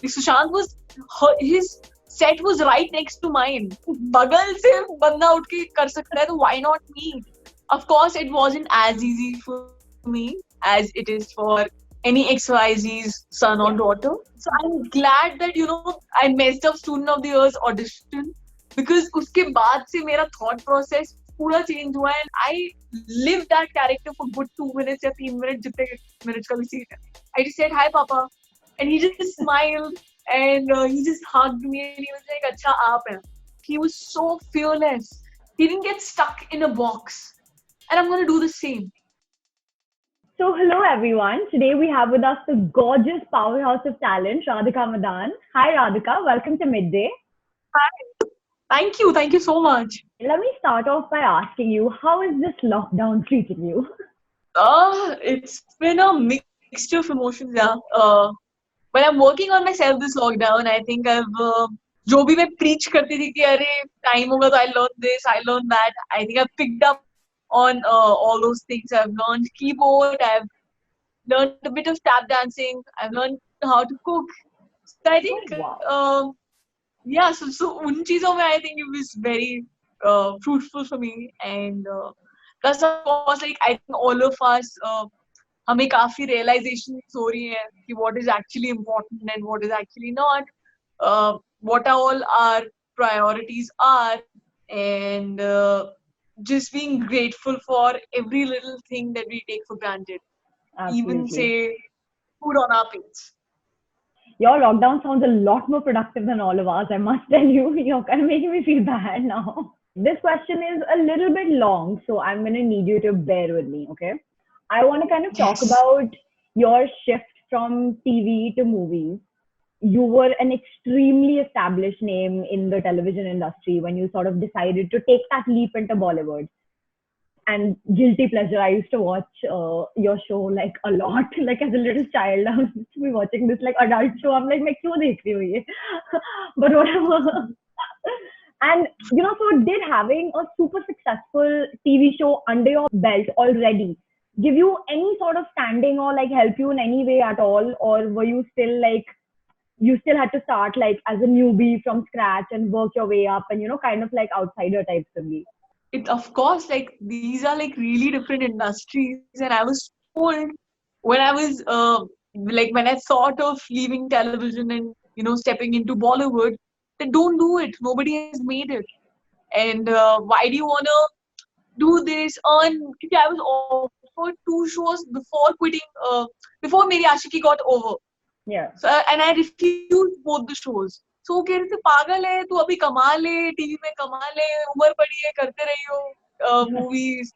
Sushant was his set was right next to mine. बगल से बंदा उठ के कर सकता है तो why not me? Of course, it wasn't as easy for me as it is for any XYZ's son or Yeah. daughter. So I'm glad that I messed up Student of the Year's audition because उसके बाद से मेरा thought process पूरा change हुआ and I lived that character for good 2 minutes या 3 minutes जितने minutes का भी scene है. I just said hi Papa and he just smiled and he just hugged me and he was like अच्छा आप हैं. He was so fearless. He didn't get stuck in a box. And I'm going to do the same. So, hello everyone. Today we have with us the gorgeous powerhouse of talent, Radhika Madan. Hi, Radhika. Welcome to Midday. Hi. Thank you. Thank you so much. Let me start off by asking you, how is this lockdown treating you? It's been a mixture of emotions, yeah. But I'm working on myself this lockdown. I think I've जो भी मैं preach करती थी कि अरे time होगा तो I learn this, I learn that. I think I've picked up on all those things. I've learned keyboard. I've learned a bit of tap dancing. I've learned how to cook. So I think, Oh, wow. yeah. So उन चीजों में I think it was very fruitful for me. And plus of course, like I think all of us, हमें काफी realizations हो रही हैं कि what is actually important and what is actually not. What are all our priorities are, and just being grateful for every little thing that we take for granted. Even Absolutely. say food on our plates. Your lockdown sounds a lot more productive than all of ours, I must tell you. You're kind of making me feel bad now. This question is a little bit long, so I'm going to need you to bear with me, okay? I want to kind of talk Yes. about your shift from TV to movies. You were an extremely established name in the television industry when you sort of decided to take that leap into Bollywood. And guilty pleasure, I used to watch your show like a lot. Like as a little child, I used to be watching this like adult show. I'm like, मैं क्यों देख रही हूँ ये? But whatever. And so did having a super successful TV show under your belt already give you any sort of standing or like help you in any way at all, or were you still like you still had to start like as a newbie from scratch and work your way up and kind of like outsider types of me? It of course like these are like really different industries, and I was told when I was like when I thought of leaving television and stepping into Bollywood that don't do it. Nobody has made it, and why do you wanna do this? Because I was offered 2 shows before quitting. Before Meri Ashiki got over. Yeah. So, and I refused both the shows. So वो कह रहे थे पागल है तू अभी कमा ले टीवी में कमा ले उम्र पड़ी है करते रही हो मूवीज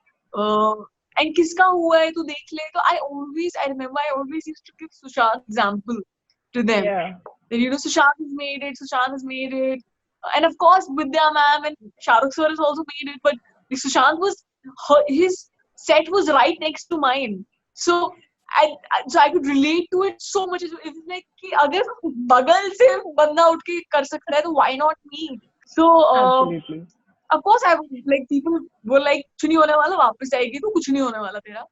एंड किसका हुआ है तू देख ले तो I remember I always used to give Sushant example to them. Yeah. That Sushant has made it, and of course Vidya ma'am and Shahrukh sir has also made it, but Sushant was his set was right next to mine, so I could relate to it so much. It's like कि अगर बगल से बंदा उठ के कर सकता है तो why not me? So Absolutely. of course I like people were like कुछ नहीं होने वाला वापस आएगी तो कुछ नहीं होने वाला तेरा.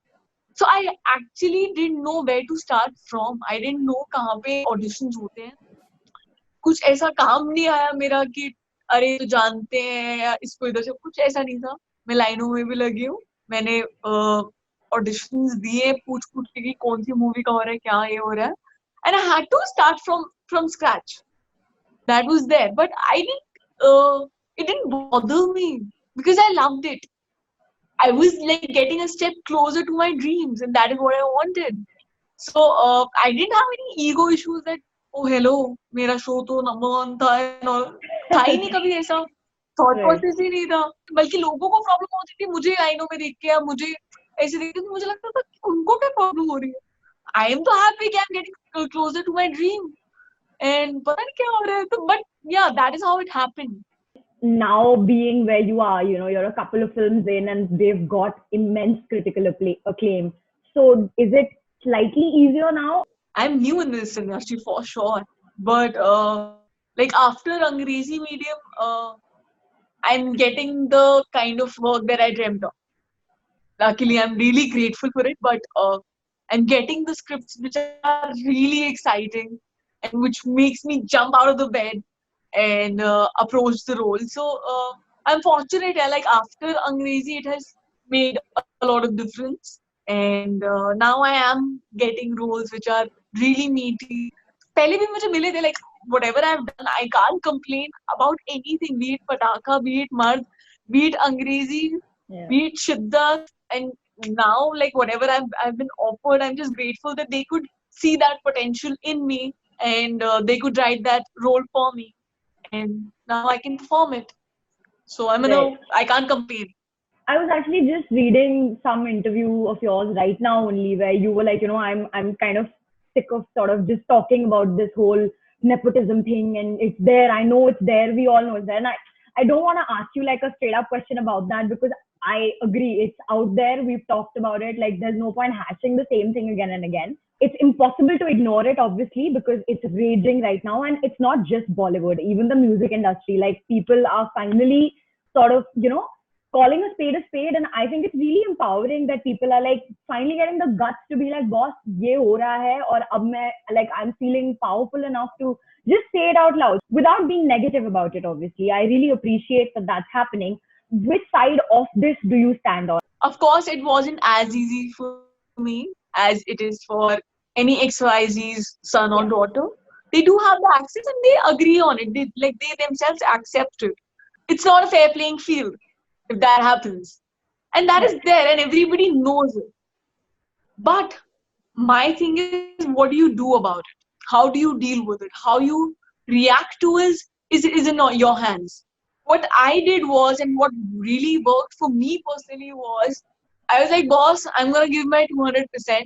So I actually didn't know where to start from. I didn't know कहाँ पे auditions होते हैं. कुछ ऐसा काम नहीं आया मेरा कि अरे तो जानते हैं या इसको इधर से कुछ ऐसा नहीं था. मैं लाइनों में भी लगी हूँ. मैंने ऑडिशंस दिए पूछ के कि कौन सी मूवी का हो रहा है क्या ये हो रहा है. And I had to start from scratch. That was there, but it didn't bother me because I loved it. I was like getting a step closer to my dreams, and that is what I wanted. So I didn't have any ego issues that oh hello मेरा show तो number 1 था और था ही नहीं कभी ऐसा. Thought process ही नहीं था. बल्कि लोगों को प्रॉब्लम होती थी मुझे लाइनों में देख के या मुझे ऐसे देख के तो मुझे लगता था कि उनको क्या प्रॉब्लम हो रही है. आई एम तो हैप्पी कि I am getting closer to my dream and पता नहीं क्या हो रहा है तो but yeah that is how it happened. Now being where you are, you're a couple of films in and they've got immense critical acclaim. So is it slightly easier now? I'm new in this industry for sure, but like after Angrezi medium, I'm getting the kind of work that I dreamt of. Luckily, I'm really grateful for it, but I'm getting the scripts which are really exciting. and which makes me jump out of the bed and approach the role. So I'm fortunate. Like after Angrezi, it has made a lot of difference, and now I am getting roles which are really meaty. पहले भी मुझे मिले थे, like whatever I've done, I can't complain about anything. Be it Pataka, be it Mard, be it Angrezi, be it Shiddat, and now like whatever I've been offered, I'm just grateful that they could see that potential in me, and they could write that role for me, and now I can perform it. So I can't complain. I was actually just reading some interview of yours right now only where you were like, I'm kind of sick of sort of just talking about this whole nepotism thing, and it's there. I know it's there. We all know it's there. And I don't want to ask you like a straight up question about that because I agree. It's out there. We've talked about it. Like there's no point hashing the same thing again and again. It's impossible to ignore it, obviously, because it's raging right now. And it's not just Bollywood, even the music industry. Like people are finally sort of, calling a spade, and I think it's really empowering that people are like finally getting the guts to be like, boss, ye ho raha hai, or ab main, like I'm feeling powerful enough to just say it out loud without being negative about it. Obviously, I really appreciate that that's happening. Which side of this do you stand on? Of course, it wasn't as easy for me as it is for any XYZ's son or daughter. They do have the access and they agree on it. They themselves accept it. It's not a fair playing field if that happens. And that is there and everybody knows it. But my thing is, what do you do about it? How do you deal with it? How you react to is in your hands. What I did was, and what really worked for me personally was, I was like, boss, I'm going to give my 200%,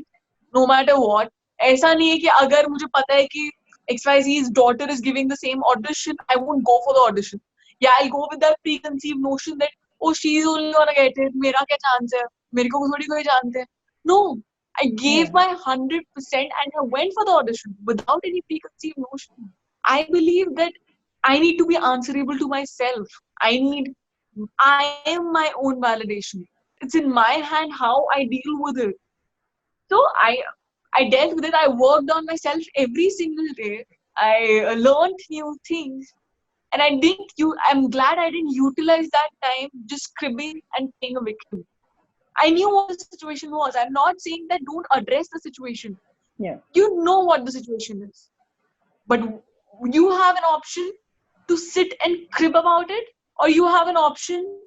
no matter what. ऐसा नहीं है कि अगर मुझे पता है कि XYZ's daughter is giving the same audition, I won't go for the audition. Yeah, I'll go with that preconceived notion that, oh, she's only gonna get it. मेरा क्या chance है? मेरे को थोड़ी कोई जानते हैं. No, I gave my 100% and I went for the audition without any preconceived notion. I believe that I need to be answerable to myself. I am my own validation. It's in my hand how I deal with it. So I dealt with it. I worked on myself every single day. I learned new things. And I'm glad I didn't utilize that time just cribbing and playing a victim. I knew what the situation was. I'm not saying that don't address the situation. Yeah. You know what the situation is. But you have an option to sit and crib about it, or you have an option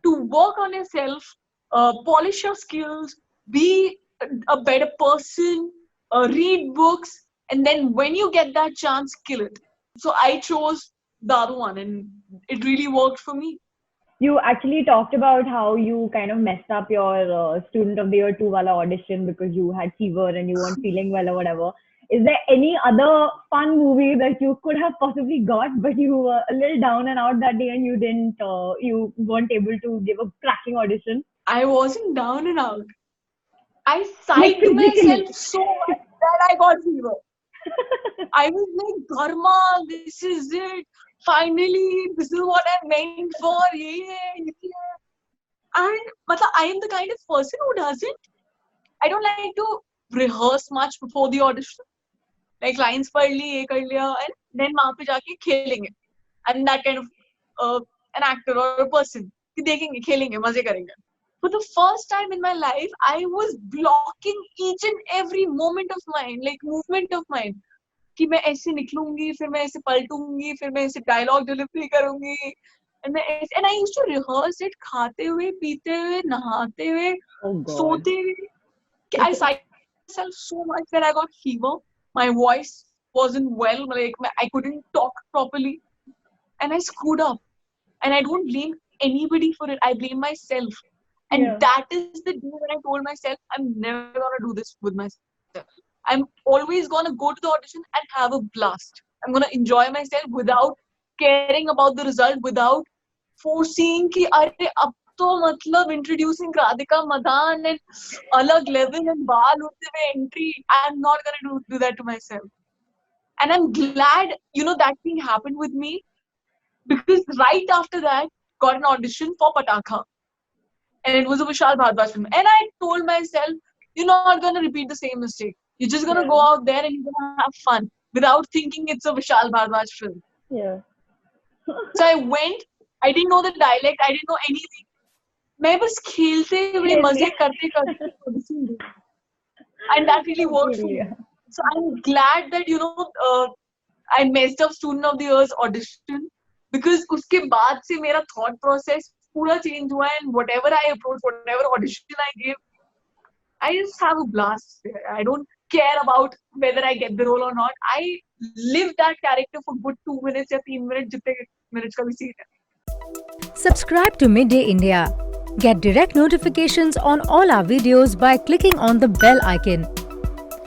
to work on yourself, polish your skills, be a better person, read books, and then when you get that chance, kill it. So I chose the other one and it really worked for me. You actually talked about how you kind of messed up your Student of the Year 2 wala audition because you had fever and you weren't feeling well or whatever. Is there any other fun movie that you could have possibly got, but you were a little down and out that day and you weren't able to give a cracking audition? I wasn't down and out. I psyched myself so much that I got fever. I was like, Dharma, this is it. Finally, this is what I'm meant for. Yeah. And I am the kind of person who I don't like to rehearse much before the audition. Like lines पढ़ ली, ये कर लिया, and then वहाँ पे जाके खेलेंगे. I'm that kind of an actor or a person. कि देखेंगे, खेलेंगे, मजे करेंगे. For the first time in my life, I was blocking each and every moment of mine, like movement of mine. कि मैं ऐसे निकलूंगी, फिर मैं ऐसे पलटूंगी, फिर मैं ऐसे dialogue delivery करूंगी. And I used to rehearse it खाते हुए, पीते हुए, नहाते हुए, सोते हुए. I psyched myself so much that I got fever. My voice wasn't well, like I couldn't talk properly. And I screwed up. And I don't blame anybody for it. I blame myself. And that is the day when I told myself, I'm never going to do this with myself. I'm always going to go to the audition and have a blast. I'm going to enjoy myself without caring about the result, without foreseeing कि अरे अब तो मतलब introducing Radhika Madan and alag level and baal hote hue entry. I'm not going to do that to myself. And I'm glad, that thing happened with me because right after that, got an audition for Pataka. And it was a Vishal Bhardwaj film. And I told myself, you're not going to repeat the same mistake. You're just going to go out there and you're going to have fun. without thinking it's a Vishal Bhardwaj film. Yeah. So I went. I didn't know the dialect. I didn't know anything. मैं बस खेलते हुए मजे करते करते audition the. And that really worked for me. Yeah. So I'm glad that I messed up Student of the Year's audition because उसके बाद से मेरा thought process पूरा change हुआ, and whatever I approach, whatever audition I give, I just have a blast there. I don't care about whether I get the role or not. I live that character for good 2 minutes या 3 minutes जितने minutes का भी scene है. Subscribe to Midday India. Get direct notifications on all our videos by clicking on the bell icon.